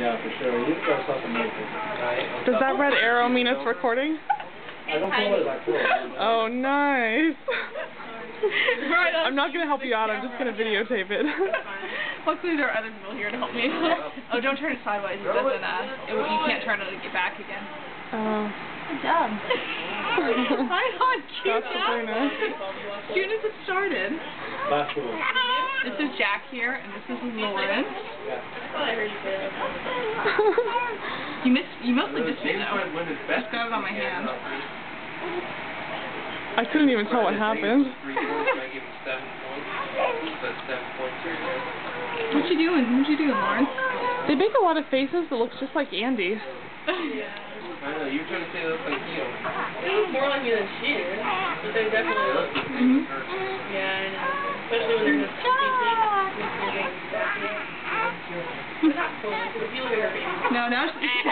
Yeah, for sure. You've got something like this. Does that red arrow mean it's recording? I don't know what it's like. Oh, nice. I'm not going to help you out. I'm just going to videotape it. Luckily, there are other people here to help me. Oh, don't turn it sideways. It doesn't, you can't turn it to get back again. Oh. Good job. Right on, cute. That's very nice. As soon as it started. This is Jack here, and this is Lauren. You mostly missed me though. Just got it on my hand. I couldn't even tell what happened. What you doing? What you doing, Lauren? They make a lot of faces that looks just like Andy. I know, you're trying to say those like you. They look more like you than she is, but they definitely look. Yeah, I know. Especially when they're just But not fully, because if you look at her baby. No, now she's